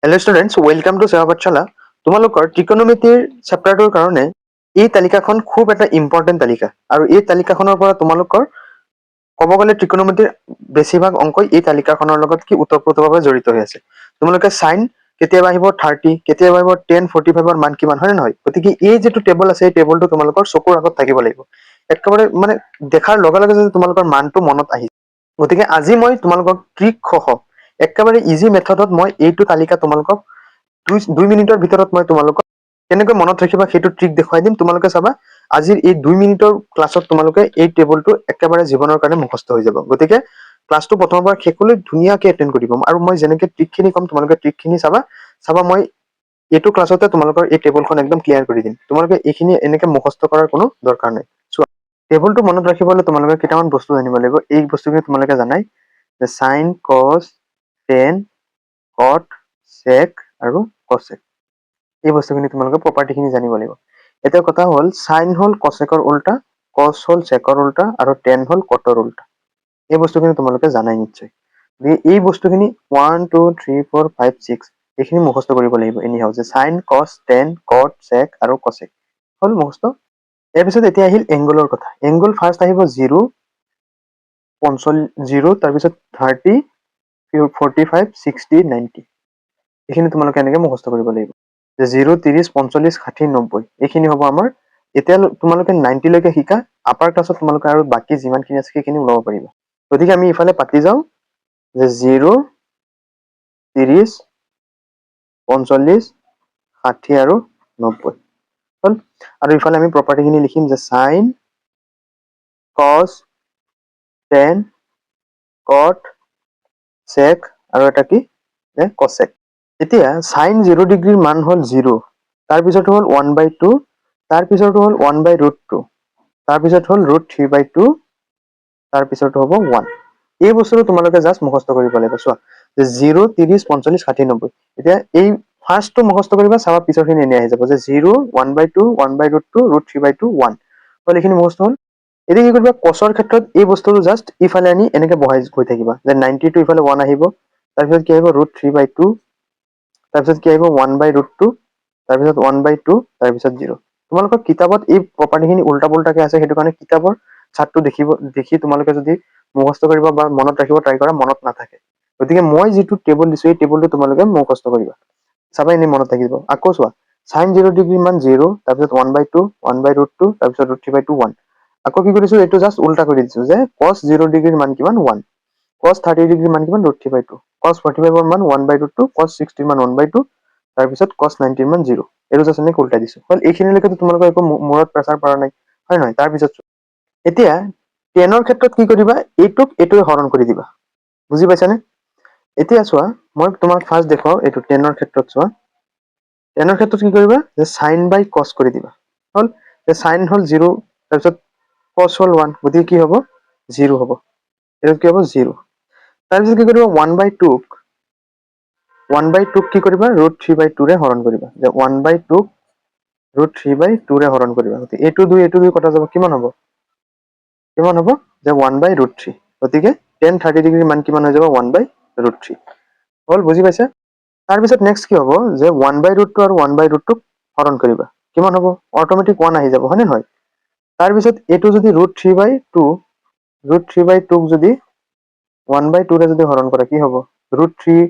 Hello' students, welcome to সেৱা পাঠশালা। তোমালোকৰ ত্ৰিকোণমিতিৰ চেপ্টাৰটোৰ কাৰণে এই তালিকাখন খুব এটা ইম্পৰ্টেণ্ট তালিকা, আৰু এই তালিকাখনৰ পৰা তোমালোকৰ ক'ব গ'লে ত্ৰিকোণমিতিৰ বেছিভাগ অংকই এই তালিকাখনৰ লগত কি ওতঃপ্ৰোতভাৱে জড়িত হৈ আছে। তোমালোকে চাইন কেতিয়াবা আহিব 30, কেতিয়াবা আহিব 1045ৰ মান কিমান, হয় নে নহয়? গতিকে এই যিটো টেবুল আছে, এই টেবুলটো তোমালোকৰ চকুৰ আগত থাকিব লাগিব, একেবাৰে মানে দেখাৰ লগে লগে যদি তোমালোকৰ মানটো মনত আহি। গতিকে আজি মই তোমালোকক ট্ৰিক সহ একেবাৰে ইজি মেথডত মই এইটো তালিকা তোমালোকক দুই মিনিটৰ ভিতৰত মই তোমালোকক কেনেকৈ মনত ৰাখিবা সেইটো ট্ৰিক দেখুৱাই দিম। তোমালোকে চাবা আজিৰ এই 2 মিনিটৰ ক্লাছত তোমালোকে এই টেবুলটো একেবাৰে জীৱনৰ কাৰণে মুখস্থ হৈ যাব। গতিকে ক্লাছটো প্ৰথমৰ পৰা শেষলৈ ধুনীয়াকৈ এটেণ্ড কৰিব, আৰু মই যেনেকৈ ট্ৰিকখিনি ক'ম তোমালোকে ট্ৰিকখিনি চাবা মই এইটো ক্লাছতে তোমালোকৰ এই টেবুলখন একদম ক্লিয়াৰ কৰি দিম। তোমালোকে এইখিনি এনেকৈ মুখস্থ কৰাৰ কোনো দৰকাৰ নাই। চোৱা, টেবুলটো মনত ৰাখিবলৈ তোমালোকে কেইটামান বস্তু জানিব লাগিব। এই বস্তুখিনি তোমালোকে জানাই যে সাইন, কস, টেন, কট, সেক আৰু কসেক। এই বস্তুখিনি তোমালোকে প্ৰপাৰ্টিখিনি জানিব লাগিব। এতিয়া কথা হ'ল, সাইন হ'ল কসেকৰ উল্টা, কস হ'ল সেকৰ উল্টা, আৰু টেন হ'ল কটৰ উল্টা। এই বস্তুখিনি তোমালোকে জানাই নিশ্চয়। এই বস্তুখিনি 1 2 3 4 5 6 এইখিনি মুখস্থ কৰিব লাগিব এনিহাও, যে সাইন, কস, টেন, কট, সেক আৰু কসেক হ'ল মুখস্থ। ইয়াৰ পিছত এতিয়া আহিল এংগলৰ কথা। এংগল ফাৰ্ষ্ট আহিব 0, 0, তাৰপিছত 30, 45, 60, 90। এইখিনি তোমালোকে এনেকৈ মুখস্থ কৰিব লাগিব, যে 0, 30, 45, 60, 90 এইখিনি হ'ব আমাৰ। এতিয়া তোমালোকে 90 লৈকে শিকা, আপাৰ ক্লাছত তোমালোকে আৰু বাকী যিমানখিনি আছে সেইখিনি ওলাব পাৰিবা। গতিকে আমি ইফালে পাতি যাওঁ, যে 0, 30, 45, 60 আৰু 90 হ'ল। আৰু ইফালে আমি প্ৰপাৰ্টিখিনি লিখিম, যে সাইন, কস, টেন, কট, সেক আৰু এটা কি, কসেক। এতিয়া সাইন 0 ডিগ্ৰীৰ মান হ'ল 0, তাৰপিছত হ'ল 1/2, তাৰপিছত হ'ল 1/√2, তাৰপিছত হ'ল √3/2, তাৰপিছত হ'ব 1। এই বস্তুটো তোমালোকে জাষ্ট মুখস্থ কৰিব লাগিব। চোৱা, যে 0, 30, 45, 60, 90। এতিয়া এই ফাৰ্ষ্টটো মুখস্থ কৰিবা, চাবা পিছৰখিনি এনে আহি যাব, যে 0, 1/2, 1/√2, √3/2, 1 হ'ল। এইখিনি মুখস্থ হ'ল। এতিয়া কি কৰিবা, কছৰ ক্ষেত্ৰত এই বস্তুটো জাষ্ট ইফালে আনি এনেকে বহাই গৈ থাকিবা, যে 90টো ইফালে 1 আহিব, তাৰপিছত কি আহিব √3/2, তাৰপিছত কি আহিব 1/√2, তাৰপিছত 1/2, তাৰপিছত 0। তোমালোকৰ কিতাপত এই প্ৰপাৰ্টিখিনি উল্টা পুল্টাকে আছে, সেইটো কাৰণে কিতাপৰ চাৰ্টটো দেখি তোমালোকে যদি মুখস্থ কৰিব বা মনত ৰাখিব ট্ৰাই কৰা, মনত নাথাকে। গতিকে মই যিটো টেবুল দিছো, এই টেবুলটো তোমালোকে মুখস্থ কৰিবা, চাবা এনেই মনত থাকিব। আকৌ চোৱা, সাইন 0 ডিগ্ৰী মান 0, তাৰপিছত 1/2, 1/√2, তাৰপিছত √3/2, 1। আকৌ কি কৰিছো, এইটো জাষ্ট উল্টা কৰি দিছো, যে cos 0 ডিগ্ৰীৰ মান কিমান 1, cos 30 ডিগ্ৰীৰ মান কিমান √3/2, cos 45ৰ মান 1/√2, cos 60ৰ মান 1/2, তাৰপিছত cos 90ৰ মান 0। এইটো জাষ্ট এনেকৈ উল্টাই দিছো। এইখিনিলৈকে তোমালোকৰ একো মূৰত প্ৰেছাৰ পৰা নাই, হয় নহয়? তাৰপিছত এতিয়া 10ৰ ক্ষেত্ৰত কি কৰিবা, এইটোৱে হৰণ কৰি দিবা। বুজি পাইছানে? এতিয়া চোৱা, মই তোমাক ফাৰ্ষ্ট দেখুৱাও এইটো 10ৰ ক্ষেত্ৰত। চোৱা, 10ৰ ক্ষেত্ৰত কি কৰিবা, যে সাইন বাই কস কৰি দিবা। হ'ল, যে সাইন হ'ল 0, তাৰপিছত কস হ'ল 1, গতিকে কি হ'ব 0 হ'ব। এইটো কি হ'ব 0। তাৰপিছত কি কৰিবা, 1/2ক কি কৰিবা, √3/2ৰে হৰণ কৰিবা, যে 1/2ক √3/2ৰে হৰণ কৰিবা। গতিকে এইটো 2 কটা যাব, কিমান হ'ব যে 1/√3। গতিকে 10 30 ডিগ্ৰীৰ মান কিমান হৈ যাব, 1/√3 হ'ল। বুজি পাইছা? তাৰপিছত নেক্সট কি হ'ব, যে 1/√2 আৰু 1/√2ক হৰণ কৰিবা, কিমান হ'ব, অট'মেটিক 1 আহি যাব, হয়নে নহয়? তাৰপিছত এইটো যদি √3/2ক যদি 1/2ৰে যদি হৰণ কৰা, কি হ'ব, √3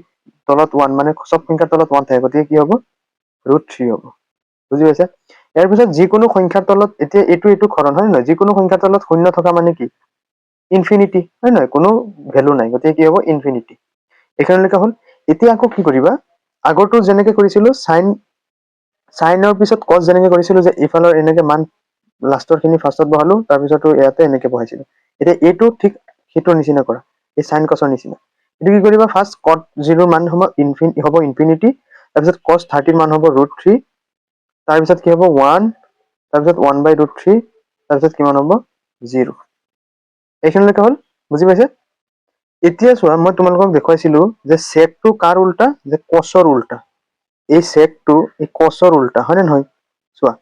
তলত 1, মানে চব সংখ্যাৰ তলত 1 থাকে, গতিকে কি হ'ব √3 হ'ব। বুজি পাইছা? ইয়াৰ পিছত যিকোনো সংখ্যাৰ তলত, এতিয়া এইটোক হৰণ, হয় নহয়? যিকোনো সংখ্যাৰ তলত শূন্য থকা মানে কি, ইনফিনিটি, হয় নহয়? কোনো ভেলু নাই, গতিকে কি হ'ব ইনফিনিটি। এইখিনিলৈকে হ'ল। এতিয়া আকৌ কি কৰিবা, আগৰটো যেনেকে কৰিছিলো, সাইনৰ পিছত কস যেনেকে কৰিছিলো, যে ইফালৰ এনেকে মান লাষ্টৰ খিনি ফাৰ্ষ্টত বহালো, তাৰপিছত ইয়াতে এনেকে বহাইছিলো। এতিয়া এইটো ঠিক সেইটোৰ নিচিনা কৰা, এই সাইন কসৰ নিচিনা। এইটো কি কৰিবা, ফাৰ্ষ্ট কট 0 মান হ'ব ইনফিনিটি, তাৰপিছত cos 30 মান হ'ব √3, তাৰপিছত কি হ'ব 1, তাৰপিছত 1/√3, তাৰপিছত কিমান হ'ব 0। এইখিনিলৈকে হ'ল। বুজি পাইছে? এতিয়া চোৱা, মই তোমালোকক দেখুৱাইছিলো যে সেকটো কাৰ উল্টা, যে কছৰ উল্টা। এই সেকটো এই কছৰ উল্টা, হয় নে নহয়? চোৱা,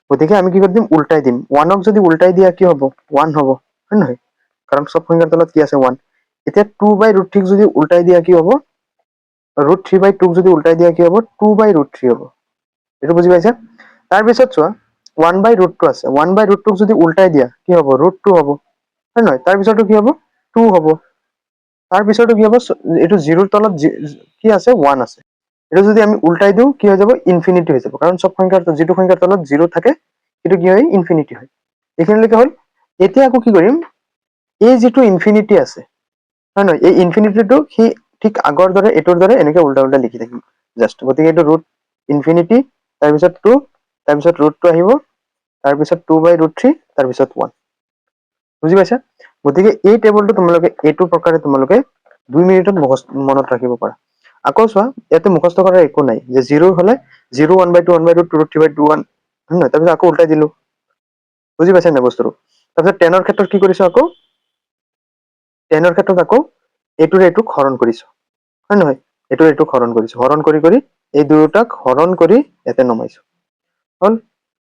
গতিকে আমি কি কৰি দিম, উল্টাই দিম। 1ক যদি উল্টাই দিয়া কি হ'ব, 1 হ'ব, হয় নহয়? কাৰণ চব সংখ্যাৰ তলত কি আছে, 1। এতিয়া 2/√3ক যদি উল্টাই দিয়া কি হ'ব, √3/2 যদি উল্টাই দিয়া কি হ'ব 2/√3 হ'ব এটো বুজি পাইছা তাৰ পিছত চোৱা 1/√2 আছে 1/√2 যদি উল্টাই দিয়া কি হ'ব √2 হ'ব হয় নহয় তাৰ পিছতো কি হ'ব 2 হ'ব তাৰ পিছতো কি হ'ব এটো 0 ৰ তলত কি আছে 1 আছে এটো যদি আমি উল্টাই দিও কি হৈ যাব ইনফিনিটি হৈ যাব কাৰণ সব সংখ্যাৰ যেটো সংখ্যাৰ তলত 0 থাকে এটো কি হয় ইনফিনিটি হয় এখানলৈকে হল এতিয়া আকৌ কি কৰিম এই যেটো ইনফিনিটি আছে হয় নহয় এই ইনফিনিটিটো কি ঠিক আগৰ দৰে এটোৰ দৰে এনেকে উল্টা উল্টা লিখি থাকিম জাস্ট গতিকে এটো √ইনফিনিটি তাৰ পিছত 2 তাৰ পিছত √2 আহিব তাৰ পিছত 2/√3 তাৰ পিছত 1 বুজি পাইছা গতিকে এই টেবুলটো তোমালোকে এটো প্ৰকাৰে তোমালোকে 2 মিনিটত মনত ৰাখিব পাৰা আকৌ চোৱা ইয়াতে মুখস্থ কৰাৰ একো নাই যে 0 হলে 0 1/2 1/2 2 3/2 1 হয় নহয় তাৰপিছত আকৌ উল্টাই দিলো বুজি পাইছা না বস্তুটো তাৰপিছত 10 ৰ ক্ষেত্ৰত কি কৰিছো আকৌ 10 ৰ ক্ষেত্ৰত আকৌ এটোৰে এটো হৰণ কৰিছো হয় নহয় এটো হৰণ কৰিছো হৰণ কৰি কৰি এই দুয়োটাক হৰণ কৰি এতে নমাইছো হল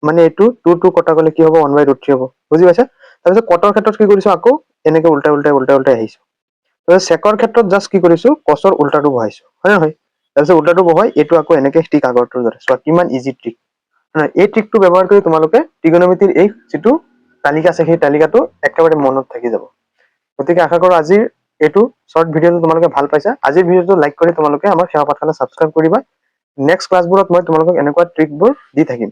মানে এটো 2 2 কটা গলে কি হ'ব 1/√3 হ'ব বুজি পাইছা তাৰপিছত কটৰ ক্ষেত্ৰত কি কৰিছো আকৌ এনেকে উল্টা উল্টা উল্টা উল্টা আহিছো তাৰপিছত সেকৰ ক্ষেত্ৰত জাস্ট কি কৰিছো কছৰ উল্টাটো বহাইছো হয় নহয় তাৰপিছত উল্টাটো বহাই এটো আকৌ এনেকে ঠিক আগৰটোৰ দৰে চোৱা কিমান ইজি ট্ৰিক এই ট্ৰিকটো ব্যৱহাৰ কৰি তোমালোকে ত্ৰিকোণমিতিৰ এই যেটো তালিকা আছে সেই তালিকাটো একেবাৰে মনত থাকি যাব গতিকে আশা কৰো আজিৰ এটো শৰ্ট ভিডিওটো তোমালোকে ভাল পাইছা আজিৰ ভিডিওটো লাইক কৰি তোমালোকে আমাৰ সেৱা পাঠশালা সাবস্ক্ৰাইব কৰিবা নেক্সট ক্লাছবোৰত মই তোমালোকক এনেকুৱা ট্ৰিকবোৰ দি থাকিম